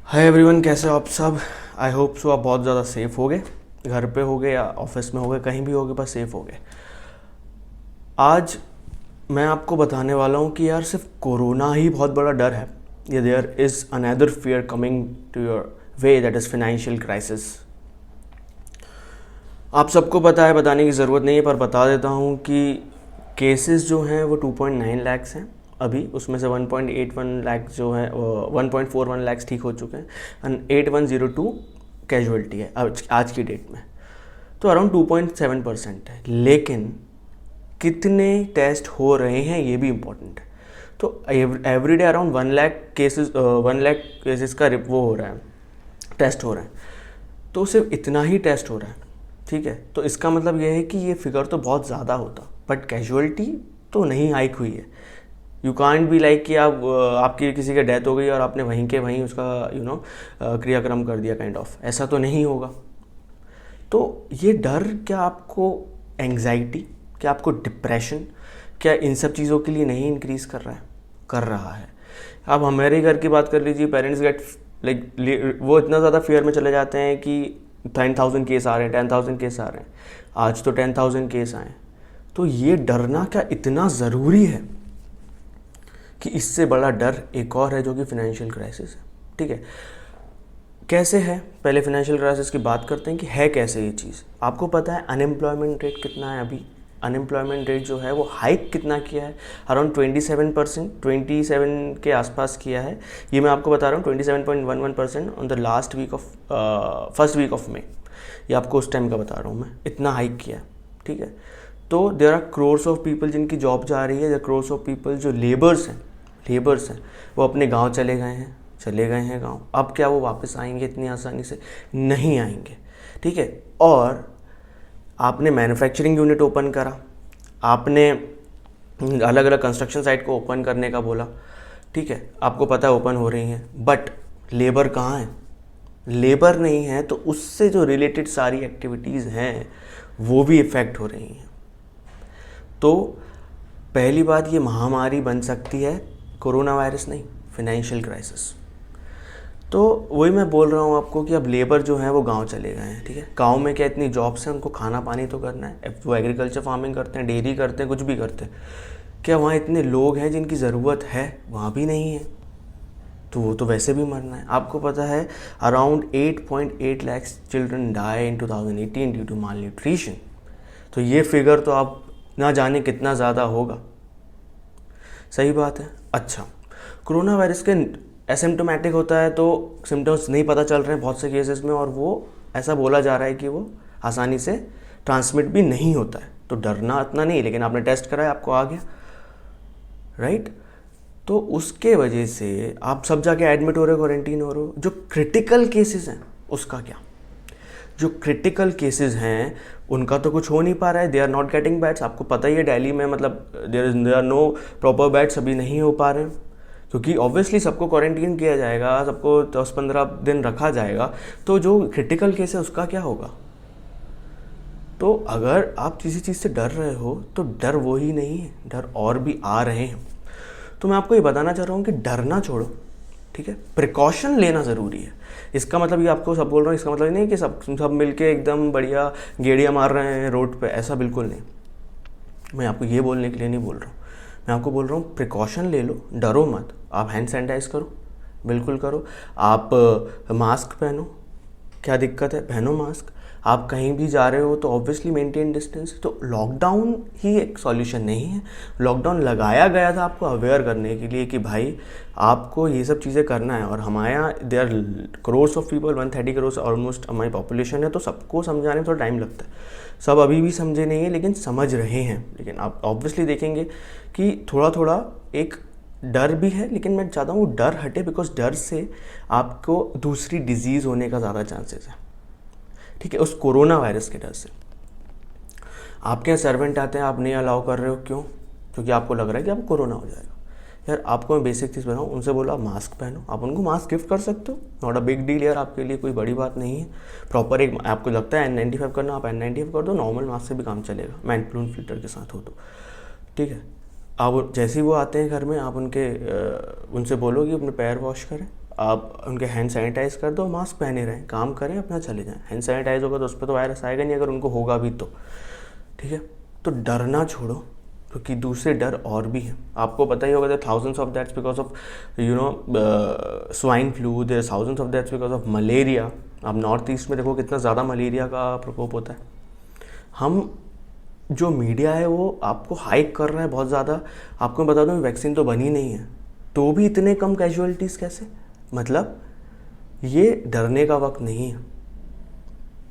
Hi everyone, कैसे हो आप सब। आई होप सो आप बहुत ज़्यादा सेफ़ हो गए, घर पे हो गए या ऑफिस में हो गए, कहीं भी हो गए, बस सेफ़ हो गए। आज मैं आपको बताने वाला हूँ कि यार सिर्फ कोरोना ही बहुत बड़ा डर है, या there is another fear coming to your way, that is financial crisis. आप सबको पता है, बताने की ज़रूरत नहीं है, पर बता देता हूँ कि केसेस जो हैं वो 2.9 लाख्स हैं अभी, उसमें से 1.81 लाख जो है 1.41 लाख ठीक हो चुके हैं एंड 8102 कैजुअलिटी है आज की डेट में। तो अराउंड 2.7% है, लेकिन कितने टेस्ट हो रहे हैं ये भी इम्पोर्टेंट है। तो every day around 1 lakh cases का वो हो रहा है, टेस्ट हो रहा है। तो सिर्फ इतना ही टेस्ट हो रहा है, ठीक है। तो इसका मतलब ये है कि ये फिगर तो बहुत ज़्यादा होता, बट कैजुअलिटी तो नहीं हाइक हुई है। यू कांट बी लाइक कि आपकी किसी की डेथ हो गई और आपने वहीं के वहीं उसका क्रियाक्रम कर दिया, काइंड ऑफ ऐसा तो नहीं होगा। तो ये डर, क्या आपको एंग्जाइटी, क्या आपको डिप्रेशन, क्या इन सब चीज़ों के लिए नहीं इंक्रीज़ कर रहा है? कर रहा है। आप हमारे घर की बात कर लीजिए, पेरेंट्स गेट लाइक वो इतना ज़्यादा फियर में चले जाते हैं कि 10,000 केस आ रहे हैं, 10,000 केस आ रहे हैं, आज तो 10,000 केस आए। तो ये डरना क्या इतना ज़रूरी है कि इससे बड़ा डर एक और है, जो कि फाइनेंशियल क्राइसिस है, ठीक है। कैसे है, पहले फाइनेंशियल क्राइसिस की बात करते हैं कि है कैसे ये चीज़। आपको पता है अनएम्प्लॉयमेंट रेट कितना है अभी? अनएम्प्लॉयमेंट रेट जो है वो हाइक कितना किया है? अराउंड 27%, 27 के आसपास किया है। ये मैं आपको बता रहा हूँ, 27.11% on the last week of first week of May. ये आपको उस टाइम का बता रहा हूँ मैं, इतना हाइक किया है, ठीक है। तो there are crores of people जिनकी जॉब जा रही है, देयर क्रोर्स ऑफ पीपल जो लेबर्स हैं वो अपने गाँव चले गए हैं गाँव। अब क्या वो वापस आएंगे इतनी आसानी से? नहीं आएंगे, ठीक है। और आपने मैन्युफैक्चरिंग यूनिट ओपन करा, आपने अलग अलग कंस्ट्रक्शन साइट को ओपन करने का बोला, ठीक है, आपको पता है ओपन हो रही हैं, बट लेबर कहाँ है? लेबर नहीं है, तो उससे जो रिलेटेड सारी एक्टिविटीज़ हैं वो भी इफ़ेक्ट हो रही हैं। तो पहली बात, ये महामारी बन सकती है, कोरोना वायरस नहीं, फाइनेंशियल क्राइसिस। तो वही मैं बोल रहा हूँ आपको कि अब लेबर जो है वो गांव चले गए हैं, ठीक है। गांव में क्या इतनी जॉब्स हैं, उनको खाना पानी तो करना है। वो एग्रीकल्चर फार्मिंग करते हैं, डेयरी करते हैं, कुछ भी करते हैं, क्या वहाँ इतने लोग हैं जिनकी ज़रूरत है? वहाँ भी नहीं है, तो वो तो वैसे भी मरना है। आपको पता है around 8.8 lakh children die in 2018 due to malnutrition. तो ये फिगर तो आप ना जाने कितना ज़्यादा होगा। सही बात है। अच्छा, कोरोना वायरस के एसिम्टोमेटिक होता है, तो सिम्टम्स नहीं पता चल रहे हैं बहुत से केसेस में, और वो ऐसा बोला जा रहा है कि वो आसानी से ट्रांसमिट भी नहीं होता है। तो डरना इतना नहीं, लेकिन आपने टेस्ट कराया, आपको आ गया, राइट। तो उसके वजह से आप सब जाके एडमिट हो रहे हो, क्वारंटीन हो रहे हो। जो क्रिटिकल केसेस हैं उसका क्या? जो क्रिटिकल केसेस हैं उनका तो कुछ हो नहीं पा रहा है, they are not getting beds. आपको पता ही है दिल्ली में, मतलब there are no proper beds, अभी नहीं हो पा रहे हैं, क्योंकि ऑब्वियसली सबको क्वारंटीन किया जाएगा, सबको 10-15 दिन रखा जाएगा। तो जो क्रिटिकल केस है उसका क्या होगा? तो अगर आप किसी चीज़ से डर रहे हो तो डर वो ही नहीं है, डर और भी आ रहे हैं। तो मैं आपको ये बताना चाह रहा हूँ कि डरना छोड़ो, ठीक है, प्रिकॉशन लेना ज़रूरी है। इसका मतलब ये आपको सब बोल रहा हूँ, इसका मतलब नहीं कि सब मिलके एकदम बढ़िया गेड़ियाँ मार रहे हैं रोड पे, ऐसा बिल्कुल नहीं। मैं आपको ये बोलने के लिए नहीं बोल रहा हूँ, मैं आपको बोल रहा हूँ प्रिकॉशन ले लो, डरो मत। आप हैंड सैनिटाइज करो, बिल्कुल करो। आप मास्क पहनो, क्या दिक्कत है, पहनो मास्क। आप कहीं भी जा रहे हो तो ऑब्वियसली मेंटेन डिस्टेंस। तो लॉकडाउन ही एक सॉल्यूशन नहीं है। लॉकडाउन लगाया गया था आपको अवेयर करने के लिए कि भाई आपको ये सब चीज़ें करना है। और हमारे यहाँ there are crores of people, 130 crore almost हमारी पॉपुलेशन है, तो सबको समझाने में थोड़ा टाइम लगता है। सब अभी भी समझे नहीं है, लेकिन समझ रहे हैं। लेकिन आप ऑब्वियसली देखेंगे कि थोड़ा थोड़ा एक डर भी है, लेकिन मैं चाहता हूँ वो डर हटे, बिकॉज डर से आपको दूसरी डिजीज़ होने का ज़्यादा चांसेस है, ठीक है, उस कोरोना वायरस के डर से। आपके यहाँ सर्वेंट आते हैं, आप नहीं अलाउ कर रहे हो, क्यों? क्योंकि आपको लग रहा है कि आपको कोरोना हो जाएगा। यार आपको मैं बेसिक चीज़ बताऊँ, उनसे बोलो आप मास्क पहनो, आप उनको मास्क गिफ्ट कर सकते हो, नॉट अ बिग डील यार, आपके लिए कोई बड़ी बात नहीं है। प्रॉपर एक आपको लगता है N95 करना, आप N95 कर दो, नॉर्मल मास्क से भी काम चलेगा, मैंटप्लून फिल्टर के साथ हो तो, ठीक है। आप जैसे ही वो आते हैं घर में, आप उनसे बोलो कि अपने पैर वॉश करें, आप उनके हैंड सैनिटाइज कर दो, मास्क पहने रहें, काम करें, अपना चले जाएं। हैंड सैनिटाइज होगा तो उस पर तो वायरस आएगा नहीं, अगर उनको होगा भी तो। ठीक है, तो डरना छोड़ो, क्योंकि दूसरे डर और भी हैं। आपको पता ही होगा, thousands of deaths because of swine flu, there thousands of deaths because of malaria. आप नॉर्थ ईस्ट में देखो कितना ज़्यादा मलेरिया का प्रकोप होता है। हम जो मीडिया है वो आपको हाइक कर रहा है बहुत ज़्यादा। आपको मैं बता दूँ वैक्सीन तो बनी नहीं है, तो भी इतने कम कैजुअलिटीज़ कैसे? मतलब ये डरने का वक्त नहीं है,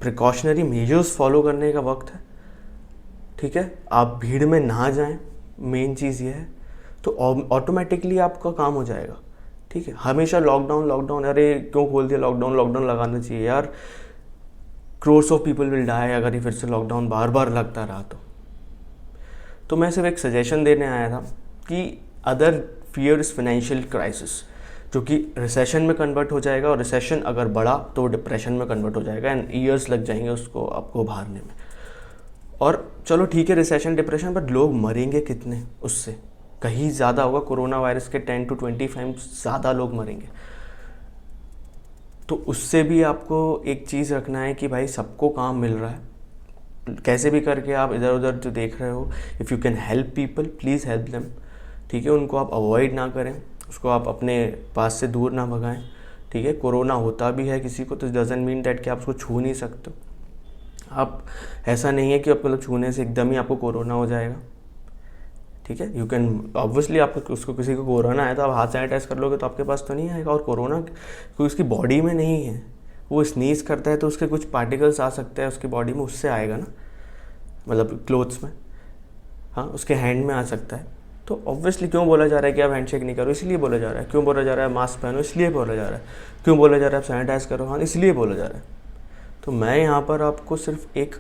प्रिकॉशनरी मेजर्स फॉलो करने का वक्त है। ठीक है, आप भीड़ में ना जाएं, मेन चीज़ ये है, तो ऑटोमेटिकली आपका काम हो जाएगा। ठीक है, हमेशा लॉकडाउन लॉकडाउन, अरे क्यों खोल दिया लॉकडाउन, लॉकडाउन लगाना चाहिए यार। Crores of people will die अगर ये फिर से लॉकडाउन बार बार लगता रहा तो मैं सिर्फ एक सजेशन देने आया था कि other fear is financial crisis, जो कि रिसेशन में कन्वर्ट हो जाएगा, और रिसेशन अगर बढ़ा तो वो डिप्रेशन में कन्वर्ट हो जाएगा, एंड ईयर्स लग जाएंगे उसको आपको उभारने में। और चलो ठीक है, रिसेशन डिप्रेशन, बट लोग मरेंगे कितने उससे? कहीं ज़्यादा होगा, कोरोना वायरस के 10 to 25 ज़्यादा लोग मरेंगे। तो उससे भी आपको एक चीज़ रखना है कि भाई सबको काम मिल रहा है, कैसे भी करके आप इधर उधर जो देख रहे हो, if you can help people please help them. ठीक है, उनको आप अवॉइड ना करें, उसको आप अपने पास से दूर ना भगाएं। ठीक है, कोरोना होता भी है किसी को तो डजंट मीन दैट कि आप उसको छू नहीं सकते। आप ऐसा नहीं है कि आप मतलब छूने से एकदम ही आपको कोरोना हो जाएगा। ठीक है, यू कैन ऑब्वियसली, आपको उसको किसी को कोरोना है तो आप हाथ सैनिटाइज कर लोगे तो आपके पास तो नहीं आएगा। और कोरोना कोई उसकी बॉडी में नहीं है, वो स्नीज करता है तो उसके कुछ पार्टिकल्स आ सकते हैं उसकी बॉडी में, उससे आएगा ना, मतलब क्लोथ्स में, हाँ उसके हैंड में आ सकता है। तो ऑब्वियसली क्यों बोला जा रहा है कि आप हैंडशेक नहीं करो, इसलिए बोला जा रहा है। क्यों बोला जा रहा है मास्क पहनो, इसलिए बोला जा रहा है। क्यों बोला जा रहा है आप सैनिटाइज करो, हाँ इसलिए बोला जा रहा है। तो मैं यहाँ पर आपको सिर्फ एक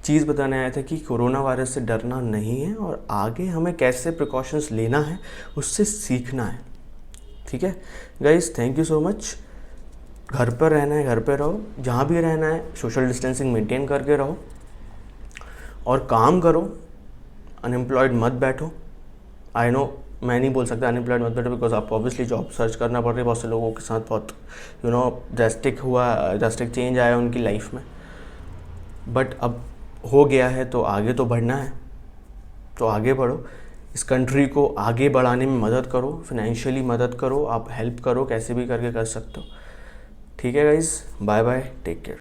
चीज़ बताने आया था कि कोरोना वायरस से डरना नहीं है, और आगे हमें कैसे प्रिकॉशंस लेना है उससे सीखना है। ठीक है guys, thank you so much. घर पर रहना है घर पर रहो, जहाँ भी रहना है सोशल डिस्टेंसिंग मेंटेन करके रहो, और काम करो, अनएम्प्लॉयड मत बैठो। आई नो मैं नहीं बोल सकता अनएम्प्लॉयड मत बैठो, बिकॉज आपको ऑब्वियसली जॉब सर्च करना पड़ रही है। बहुत से लोगों के साथ बहुत ड्रास्टिक चेंज आया उनकी लाइफ में, बट अब हो गया है तो आगे तो बढ़ना है, तो आगे बढ़ो। इस कंट्री को आगे बढ़ाने में मदद करो, फाइनेंशियली मदद करो, आप हेल्प करो, कैसे भी करके कर सकते हो। ठीक है guys, bye bye, take care.